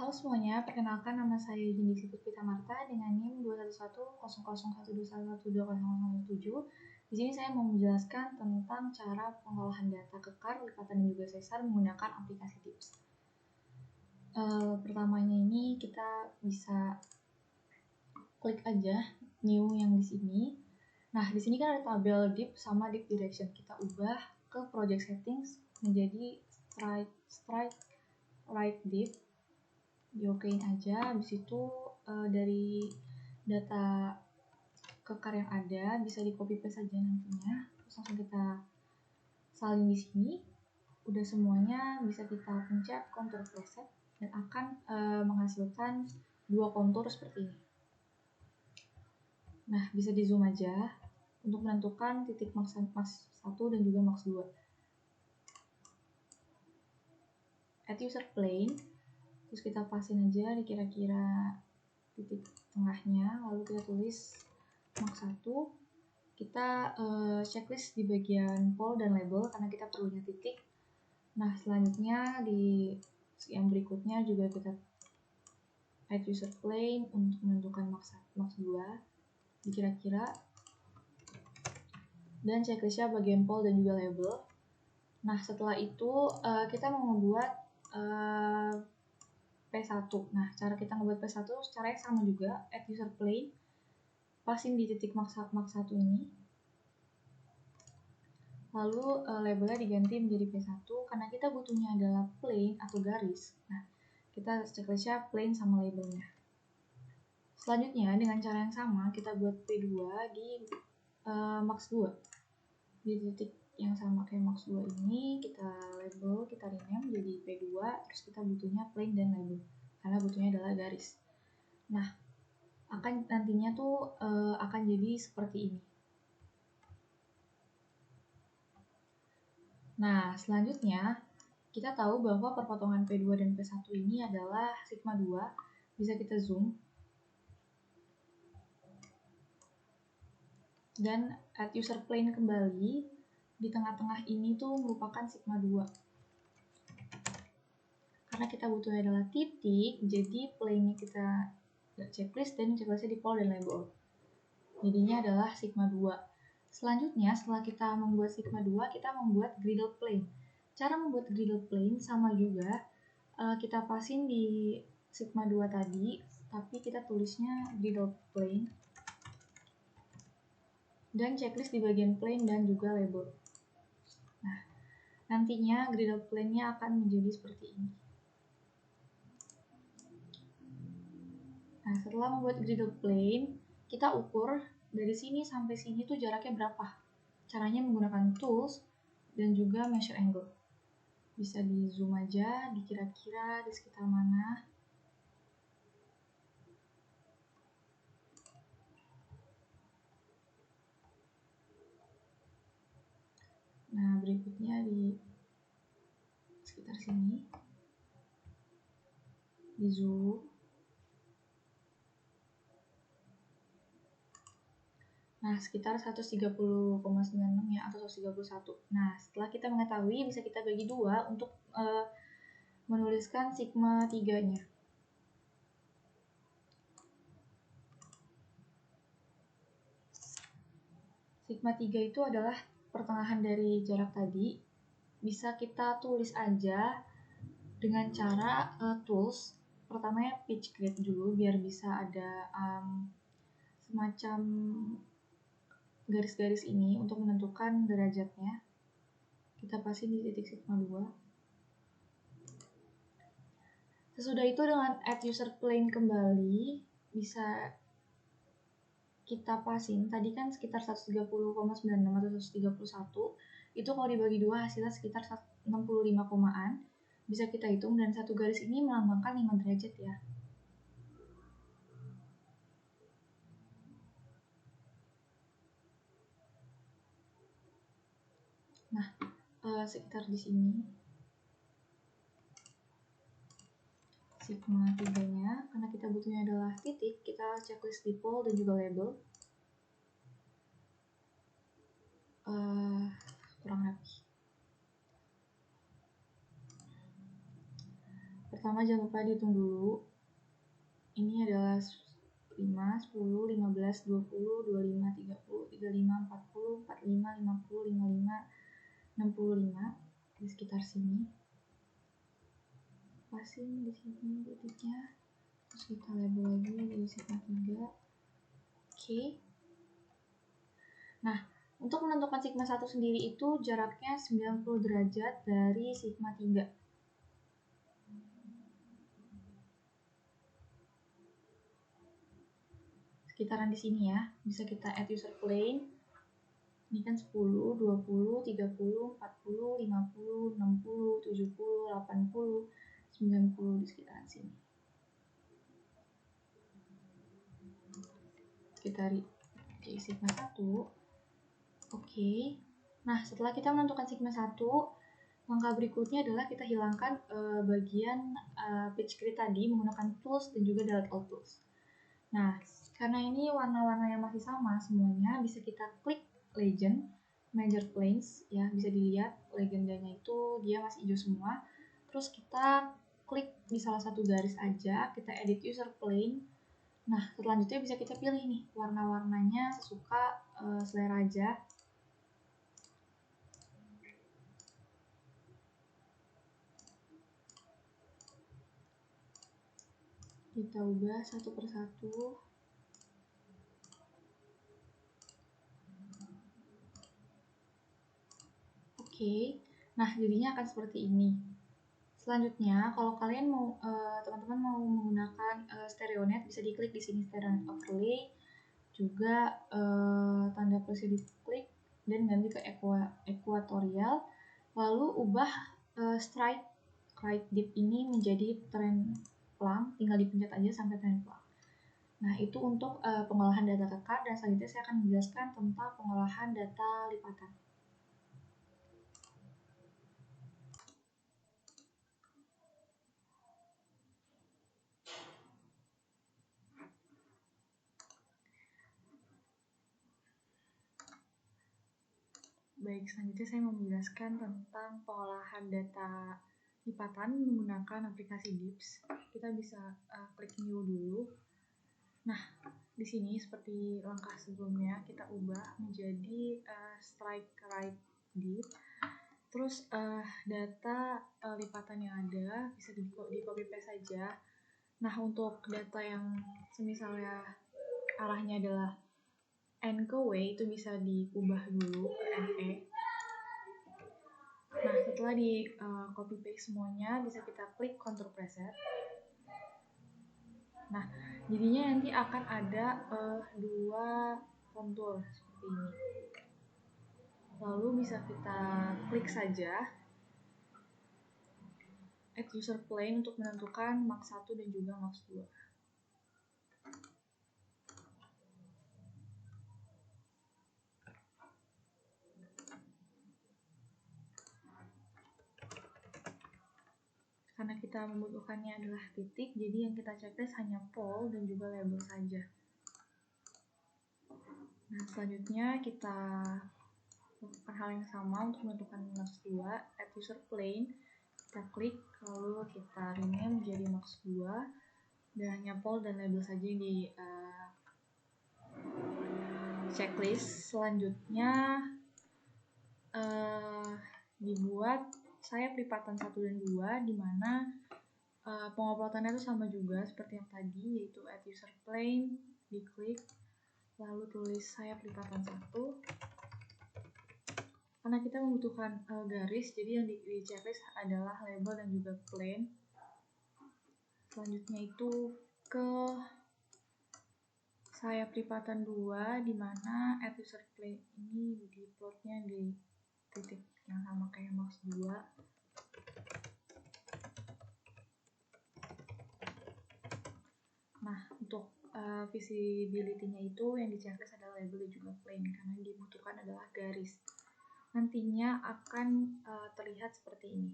Halo semuanya, perkenalkan nama saya Jindy Pita Marta dengan NIM 211000112112017. Di sini saya mau menjelaskan tentang cara pengolahan data kekar, lipatan dan juga sesar menggunakan aplikasi Dips. Pertamanya ini kita bisa klik aja new yang di sini. Nah, di sini kan ada tabel div sama div direction. Kita ubah ke project settings menjadi strike right div. Diokein aja. Habis itu dari data kekar yang ada bisa di copy paste saja nantinya. Terus langsung kita salin di sini. Udah semuanya bisa kita pencet contour preset dan akan menghasilkan dua kontur seperti ini. Nah, bisa di zoom aja untuk menentukan titik max 1 dan juga max 2. Add user plane, terus kita pasin aja di kira-kira titik tengahnya, lalu kita tulis max 1. Kita checklist di bagian pol dan label karena kita perlunya titik. Nah, selanjutnya di yang berikutnya juga kita add user plane untuk menentukan max 2 kira-kira, dan checklistnya bagian pol dan juga label. Nah, setelah itu kita mau membuat P1. Nah, cara kita membuat P1 caranya sama juga, add user plane, pasin di titik max 1 ini, lalu labelnya diganti menjadi P1 karena kita butuhnya adalah plane atau garis. Nah, kita checklistnya plane sama labelnya. Selanjutnya dengan cara yang sama kita buat P2 di max 2 di titik yang sama kayak max 2 ini, kita label, kita rename jadi P2, terus kita butuhnya plane dan label karena butuhnya adalah garis. Nah, akan nantinya tuh akan jadi seperti ini. Nah, selanjutnya kita tahu bahwa perpotongan P2 dan P1 ini adalah sigma 2. Bisa kita zoom dan add user plane kembali. Di tengah-tengah ini tuh merupakan sigma 2. Karena kita butuhnya adalah titik, jadi plane-nya kita checklist dan checklistnya di pol dan label. Jadinya adalah sigma 2. Selanjutnya, setelah kita membuat sigma 2, kita membuat griddle plane. Cara membuat griddle plane sama juga, kita pasin di sigma 2 tadi, tapi kita tulisnya griddle plane. Dan checklist di bagian plane dan juga label. Nah, nantinya griddle plane-nya akan menjadi seperti ini. Nah, setelah membuat griddle plane, kita ukur dari sini sampai sini tuh jaraknya berapa. Caranya menggunakan tools dan juga measure angle. Bisa di zoom aja, di kira-kira di sekitar mana. Nah, berikutnya di sekitar sini. Di zoom. Nah, sekitar 130,96 ya, atau 131. Nah, setelah kita mengetahui, bisa kita bagi dua untuk menuliskan sigma 3-nya. Sigma 3 itu adalah pertengahan dari jarak tadi. Bisa kita tulis aja dengan cara tools. Pertamanya pitch grid dulu biar bisa ada semacam garis-garis ini untuk menentukan derajatnya. Kita pasin di titik sigma 2. Sesudah itu dengan add user plane kembali, bisa kita pasin. Tadi kan sekitar 130,96 atau 131. Itu kalau dibagi dua hasilnya sekitar 65 komaan. Bisa kita hitung, dan satu garis ini melambangkan 5 derajat ya. Nah, sekitar di sini sigma 3-nya, karena kita butuhnya adalah titik, kita checklist di pol dan juga label. Kurang rapi. Pertama jangan lupa dihitung dulu. Ini adalah 5, 10, 15, 20, 25, 30, 35, 40, 45, 50, 55, 65 di sekitar sini. Passing di sini titiknya. Terus kita label lagi dari sigma 3. Oke. Nah, untuk menentukan sigma 1 sendiri itu jaraknya 90 derajat dari sigma 3. Sekitaran di sini ya. Bisa kita add user plane. Ini kan 10, 20, 30, 40, 50, 60, 70, 80, 90 di sekitaran sini. Kita jadi sigma 1. Oke. Nah, setelah kita menentukan sigma 1, langkah berikutnya adalah kita hilangkan bagian page grid tadi menggunakan tools dan juga delete all tools. Nah, karena ini warna-warnanya masih sama semuanya, bisa kita klik legend, major planes, ya bisa dilihat legendanya itu dia masih hijau semua. Terus kita klik di salah satu garis aja, kita edit user plane. Nah, selanjutnya bisa kita pilih nih warna-warnanya sesuka selera aja. Kita ubah satu persatu. Oke, nah jadinya akan seperti ini. Selanjutnya, kalau kalian mau teman-teman mau menggunakan stereonet, bisa diklik di sini stereonet overlay, juga tanda plusnya diklik dan ganti ke equatorial, lalu ubah strike right dip ini menjadi trend plang, tinggal dipencet aja sampai trend plang. Nah, itu untuk pengolahan data kekar, dan selanjutnya saya akan menjelaskan tentang pengolahan data lipatan. Baik, selanjutnya saya mau menjelaskan tentang pengolahan data lipatan menggunakan aplikasi Dips. Kita bisa klik new dulu. Nah, di sini seperti langkah sebelumnya kita ubah menjadi strike right dip. Terus data lipatan yang ada bisa di copy paste saja. Nah, untuk data yang semisalnya arahnya adalah N ke W itu bisa diubah dulu ke NE. Nah, setelah di copy paste semuanya, bisa kita klik control preset. Nah, jadinya nanti akan ada dua kontur seperti ini. Lalu bisa kita klik saja add user plane untuk menentukan max 1 dan juga max 2. Karena kita membutuhkannya adalah titik, jadi yang kita checklist hanya poll dan juga label saja. Nah, selanjutnya kita lakukan hal yang sama untuk menentukan max 2, add user plane. Kita klik, lalu kita rename menjadi max 2, dan hanya poll dan label saja di checklist. Selanjutnya dibuat sayap lipatan 1 dan 2, di mana penguploadannya itu sama juga seperti yang tadi, yaitu add user plane, diklik, lalu tulis sayap lipatan 1. Karena kita membutuhkan garis, jadi yang di checklist adalah label dan juga plane. Selanjutnya itu ke sayap lipatan 2, di mana add user plane ini di plotnya di titik yang sama kayak max 2. Nah, untuk visibility-nya itu yang di checklist adalah label dan juga plane, karena yang dibutuhkan adalah garis. Nantinya akan terlihat seperti ini.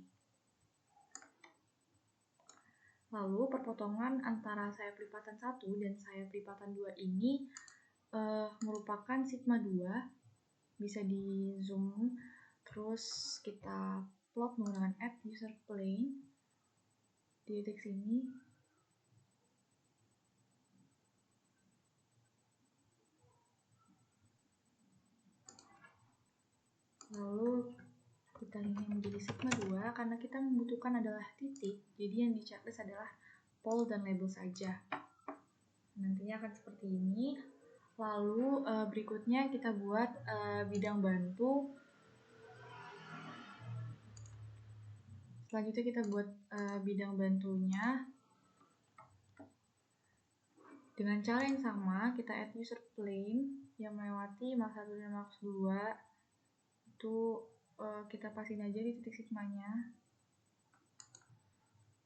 Lalu perpotongan antara sayap lipatan 1 dan sayap lipatan 2 ini merupakan sigma 2. Bisa di zoom, terus kita plot menggunakan add user plane. di titik sini. Lalu kita lihat menjadi sigma 2 karena kita membutuhkan adalah titik, jadi yang di checklist adalah pol dan label saja. Nantinya akan seperti ini. Lalu berikutnya kita buat bidang bantu. Selanjutnya kita buat bidang bantunya dengan cara yang sama. Kita add user plane yang melewati Max 1 dan Max 2. Itu kita pasin aja di titik sigmanya.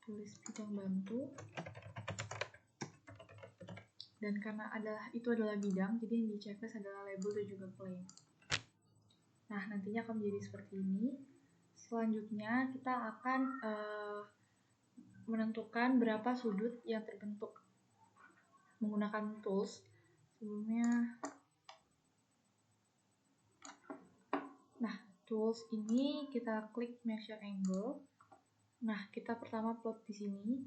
Tulis bidang bantu. Dan karena itu adalah bidang, jadi yang di checklist adalah label dan juga plane. Nah, nantinya akan menjadi seperti ini. Selanjutnya kita akan menentukan berapa sudut yang terbentuk menggunakan tools. Sebelumnya, nah, tools ini kita klik measure angle. Nah, kita pertama plot di sini.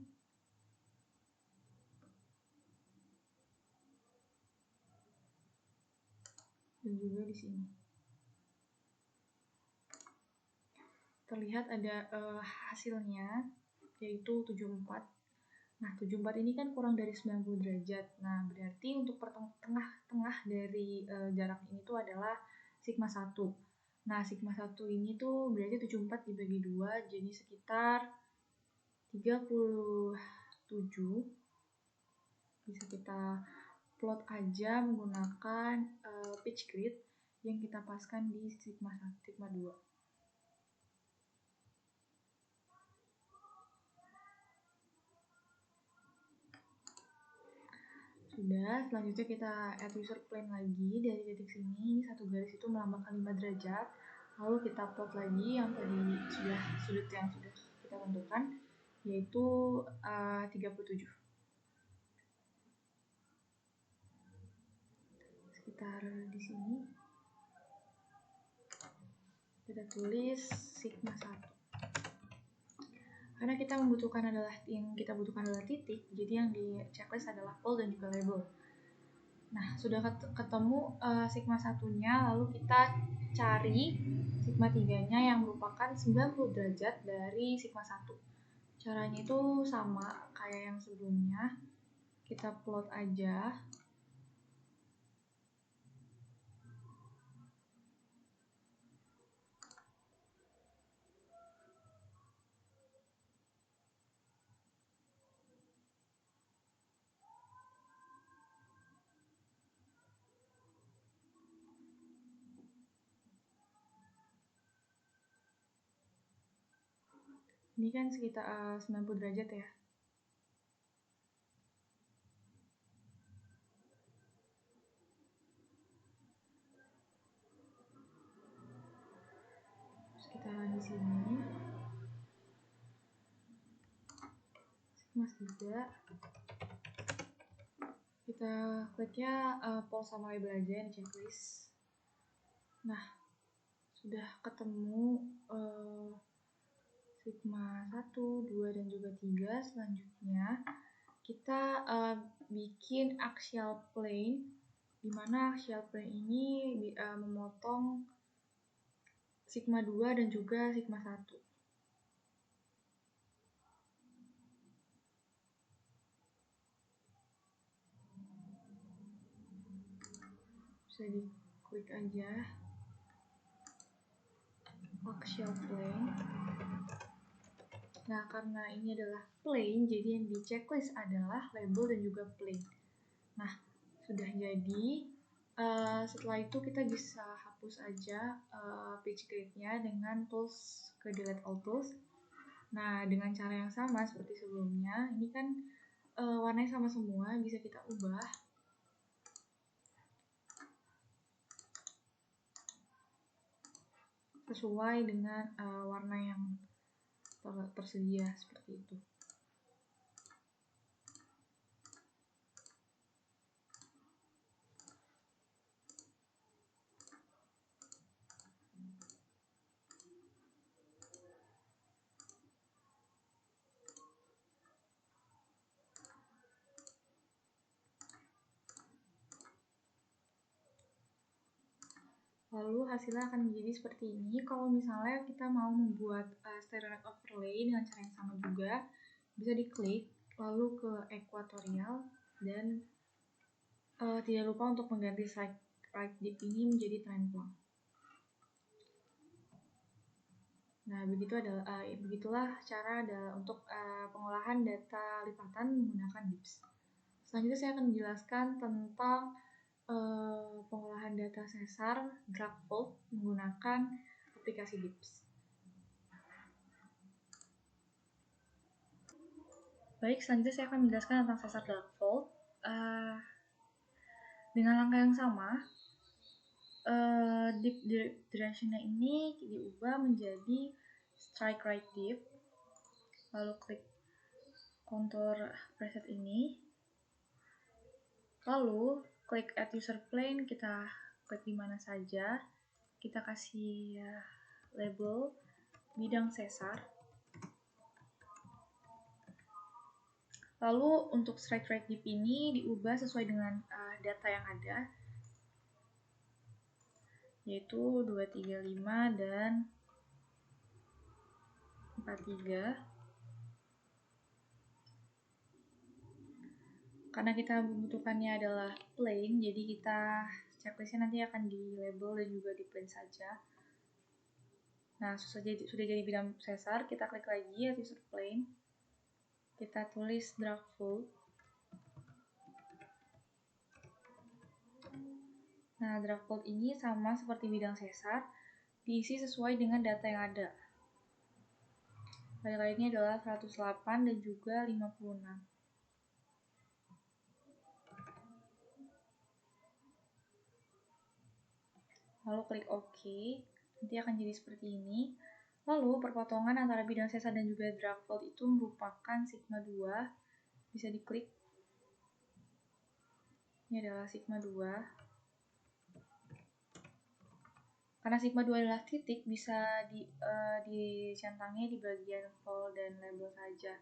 Dan juga di sini. Terlihat ada hasilnya, yaitu 74. Nah, 74 ini kan kurang dari 90 derajat. Nah, berarti untuk tengah-tengah dari jarak ini tuh adalah sigma 1. Nah, sigma 1 ini tuh berarti 74 dibagi 2, jadi sekitar 37. Bisa kita plot aja menggunakan pitch grid yang kita paskan di sigma 1, sigma 2. Sudah, selanjutnya kita add user plane lagi dari titik sini. Satu garis itu melambangkan 5 derajat. Lalu kita plot lagi yang tadi sudut yang sudah kita tentukan, yaitu 37. Sekitar di sini. Kita tulis sigma 1. Karena kita membutuhkan adalah titik, jadi yang di checklist adalah pol dan juga label. Nah, sudah ketemu sigma 1-nya, lalu kita cari sigma 3-nya yang merupakan 90 derajat dari sigma 1. Caranya itu sama kayak yang sebelumnya. Kita plot aja. Ini kan sekitar 90 derajat ya. Sekitar di sini. Sigma 3. Kita kliknya pol sama label aja di checklist. Nah, sudah ketemu sigma 1, 2, dan juga 3. Selanjutnya kita bikin axial plane, di mana axial plane ini memotong sigma 2 dan juga sigma 1. Bisa diklik aja axial plane. Nah, karena ini adalah plane, jadi yang di checklist adalah label dan juga plane. Nah, sudah jadi. Setelah itu kita bisa hapus aja pitch grid-nya dengan tools ke delete all tools. Nah, dengan cara yang sama seperti sebelumnya, ini kan warnanya sama semua, bisa kita ubah. Sesuai dengan warna yang tersedia seperti itu. Lalu hasilnya akan menjadi seperti ini. Kalau misalnya kita mau membuat stereonet overlay dengan cara yang sama juga, bisa diklik, lalu ke equatorial, dan tidak lupa untuk mengganti right div ini menjadi trend plane. Nah, begitulah cara untuk pengolahan data lipatan menggunakan DIPS. Selanjutnya saya akan menjelaskan tentang pengolahan data sesar drag fold menggunakan aplikasi DIPS. Baik, selanjutnya saya akan menjelaskan tentang sesar drag fold. Dengan langkah yang sama, div direction-nya ini diubah menjadi strike right div, lalu klik kontur preset ini, lalu klik add user plane, kita klik di mana saja, kita kasih label bidang sesar, lalu untuk strike right div ini diubah sesuai dengan data yang ada, yaitu 235 dan 43. Karena kita membutuhkannya adalah plane, jadi kita checklistnya nanti akan di label dan juga di plane saja. Nah, sudah jadi bidang sesar, kita klik lagi add user plane, kita tulis drag fold. Nah, drag fold ini sama seperti bidang sesar, diisi sesuai dengan data yang ada. Data lainnya adalah 108 dan juga 56. Lalu klik OK, nanti akan jadi seperti ini. Lalu perpotongan antara bidang sesar dan juga drag fold itu merupakan sigma 2. Bisa diklik. Ini adalah sigma 2. Karena sigma 2 adalah titik, bisa dicentangnya di bagian fold dan label saja.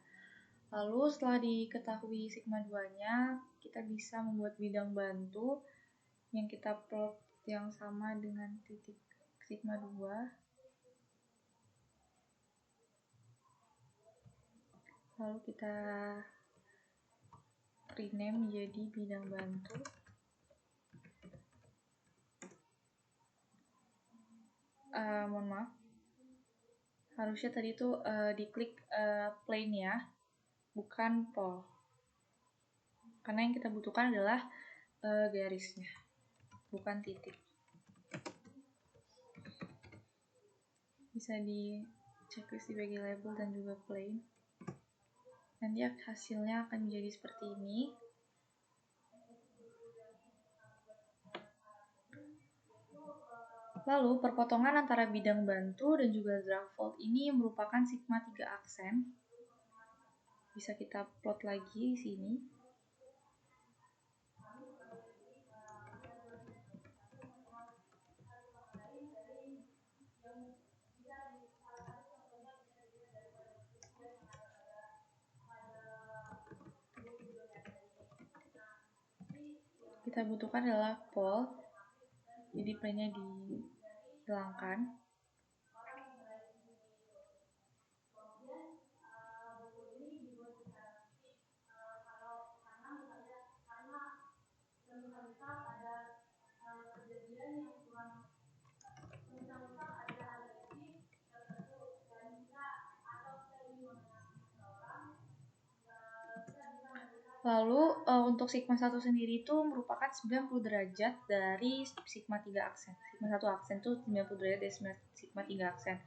Lalu setelah diketahui sigma 2-nya, kita bisa membuat bidang bantu yang kita plot yang sama dengan titik sigma 2. Lalu kita rename menjadi bidang bantu. Mohon maaf, harusnya tadi itu diklik plane ya, bukan pole. Karena yang kita butuhkan adalah garisnya, bukan titik. Bisa di checklist di bagian label dan juga plane. Nanti hasilnya akan menjadi seperti ini. Lalu perpotongan antara bidang bantu dan juga drag fold ini merupakan sigma 3 aksen. Bisa kita plot lagi di sini. Kita butuhkan adalah pole, jadi plane-nya dihilangkan. Lalu untuk sigma 1 sendiri itu merupakan 90 derajat dari sigma 3 aksen. Sigma 1 aksen itu 90 derajat dari sigma 3 aksen.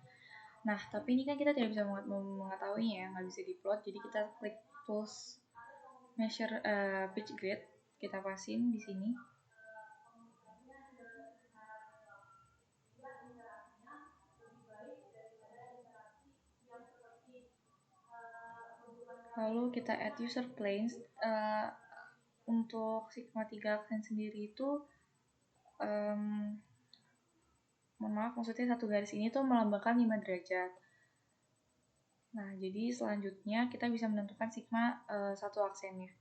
Nah, tapi ini kan kita tidak bisa mengetahuinya ya, nggak bisa diplot. Jadi kita klik tools measure pitch grid, kita pasin di sini. Lalu kita add user planes. Untuk sigma 3 aksen sendiri itu mohon maaf, maksudnya satu garis ini tuh melambangkan 5 derajat. Nah, jadi selanjutnya kita bisa menentukan sigma 1 aksennya.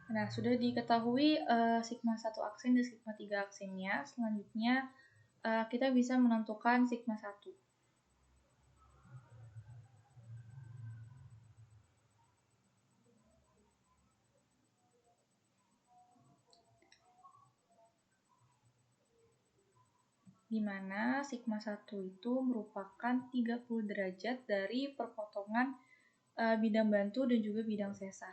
Nah, sudah diketahui sigma 1 aksen dan sigma 3 aksennya. Selanjutnya kita bisa menentukan sigma 1. Di mana sigma 1 itu merupakan 30 derajat dari perpotongan bidang bantu dan juga bidang sesar.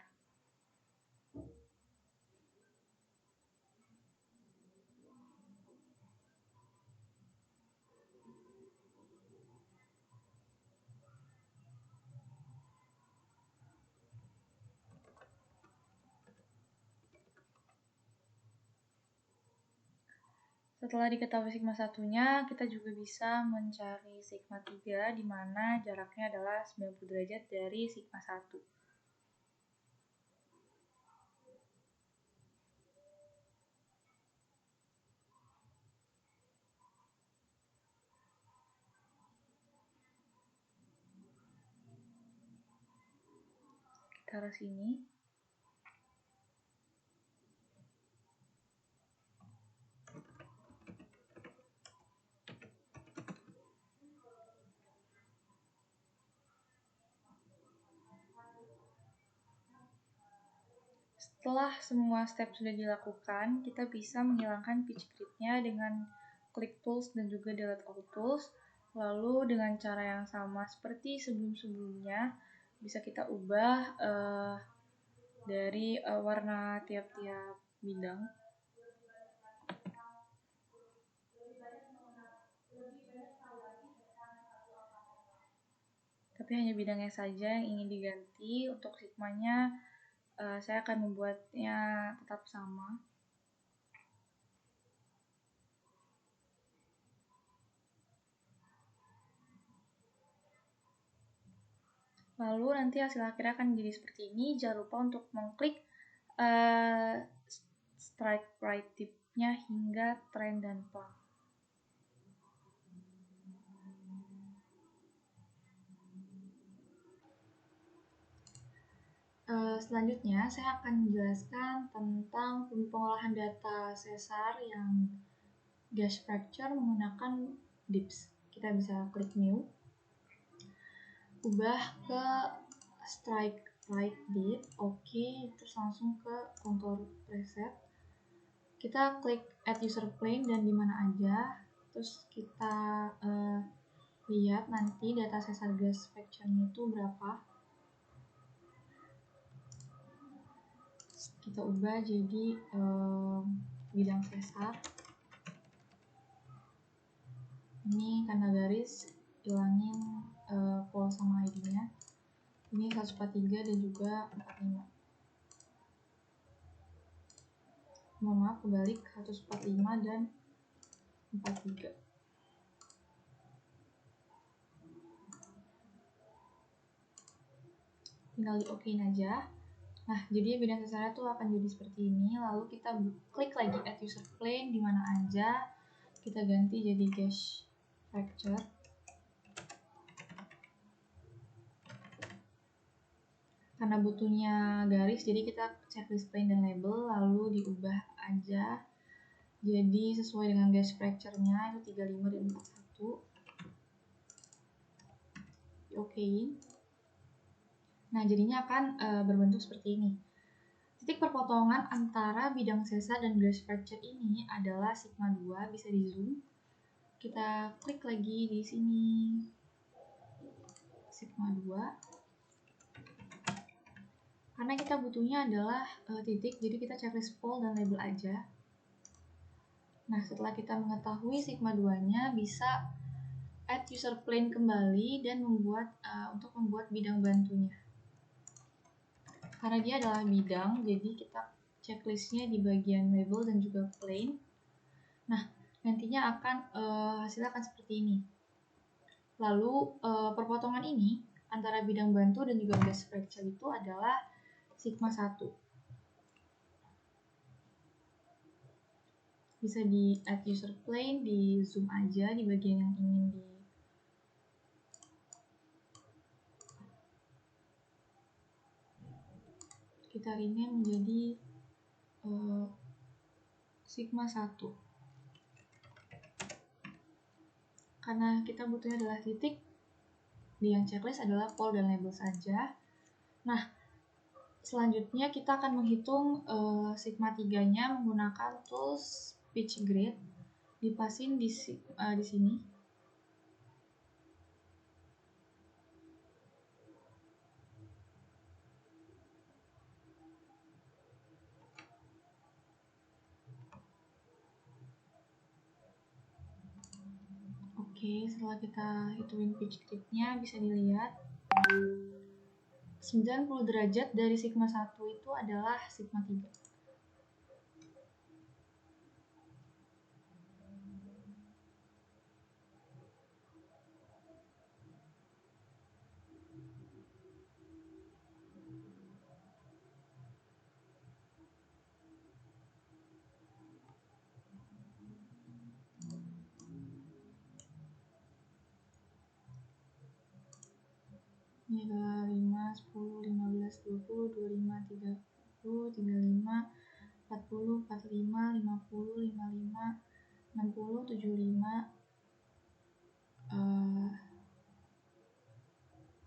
Setelah diketahui sigma 1-nya, kita juga bisa mencari sigma 3 di mana jaraknya adalah 90 derajat dari sigma 1. Kita taruh sini. Setelah semua step sudah dilakukan, kita bisa menghilangkan pitch grid-nya dengan klik tools dan juga delete all tools. Lalu dengan cara yang sama seperti sebelum-sebelumnya, bisa kita ubah dari warna tiap-tiap bidang. Tapi hanya bidangnya saja yang ingin diganti. Untuk sigmanya, saya akan membuatnya tetap sama. Lalu nanti hasil akhirnya akan jadi seperti ini. Jangan lupa untuk mengklik strike right tip-nya hingga trend dan plug. Selanjutnya saya akan menjelaskan tentang pengolahan data sesar yang gas fracture menggunakan DIPS. Kita bisa klik new, ubah ke strike right dip, oke, terus langsung ke contour preset. Kita klik add user plane dan dimana aja, terus kita lihat nanti data sesar gas fracture-nya itu berapa. Kita ubah jadi bidang sesar. Ini karena garis, hilangin pol sama ID-nya. Ini 143 dan juga 45. Mohon maaf, kebalik 145 dan 43. Tinggal di OK aja. Nah, jadi bidang sesarnya tuh akan jadi seperti ini. Lalu kita klik lagi add user plane di mana aja. Kita ganti jadi gas fracture. Karena butuhnya garis, jadi kita checklist plane dan label, lalu diubah aja jadi sesuai dengan gas fracture-nya itu 35 dan 41. Oke. Nah, jadinya akan berbentuk seperti ini. Titik perpotongan antara bidang sesar dan gas fracture ini adalah sigma 2, bisa di zoom. Kita klik lagi di sini. Sigma 2. Karena kita butuhnya adalah titik, jadi kita checklist pol dan label aja. Nah, setelah kita mengetahui sigma 2-nya, bisa add user plane kembali dan untuk membuat bidang bantunya. Karena dia adalah bidang, jadi kita checklistnya di bagian label dan juga plane. Nah, nantinya akan hasilnya akan seperti ini. Lalu perpotongan ini antara bidang bantu dan juga gas fracture itu adalah sigma 1. Bisa di add user plane, di zoom aja di bagian yang ingin di kita rename menjadi sigma 1. Karena kita butuhnya adalah titik, di yang checklist adalah pol dan label saja. Nah, selanjutnya kita akan menghitung sigma 3-nya menggunakan tools pitch grid. Dipasin di sini. Oke, setelah kita hitungin pitch grid-nya bisa dilihat 90 derajat dari sigma 1 itu adalah sigma 3. Ini adalah 5, 10, 15, 20, 25, 30, 35, 40, 45, 50, 55, 60, 75,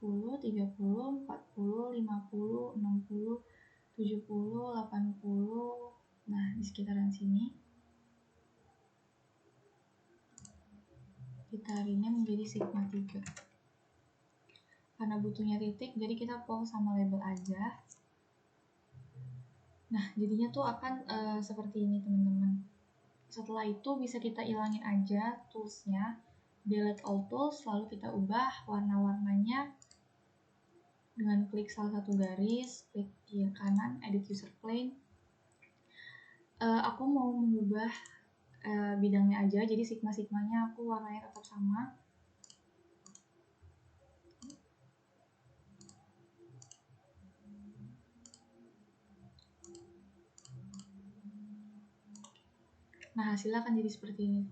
10, 30, 40, 50, 60, 70, 80. Nah, di sekitaran sini kita rename menjadi sigma 3. Karena butuhnya titik, jadi kita pol sama label aja. Nah, jadinya tuh akan seperti ini teman-teman. Setelah itu bisa kita ilangin aja toolsnya, delete all tools, lalu kita ubah warna-warnanya dengan klik salah satu garis, klik kiri kanan, edit user plane. Aku mau mengubah bidangnya aja, jadi sigma-sigmanya aku warnanya tetap sama. Nah, hasilnya akan jadi seperti ini.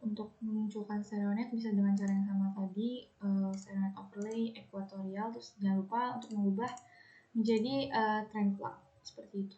Untuk memunculkan stereonet bisa dengan cara yang sama tadi, stereonet overlay, equatorial, terus jangan lupa untuk mengubah menjadi trend plug seperti itu.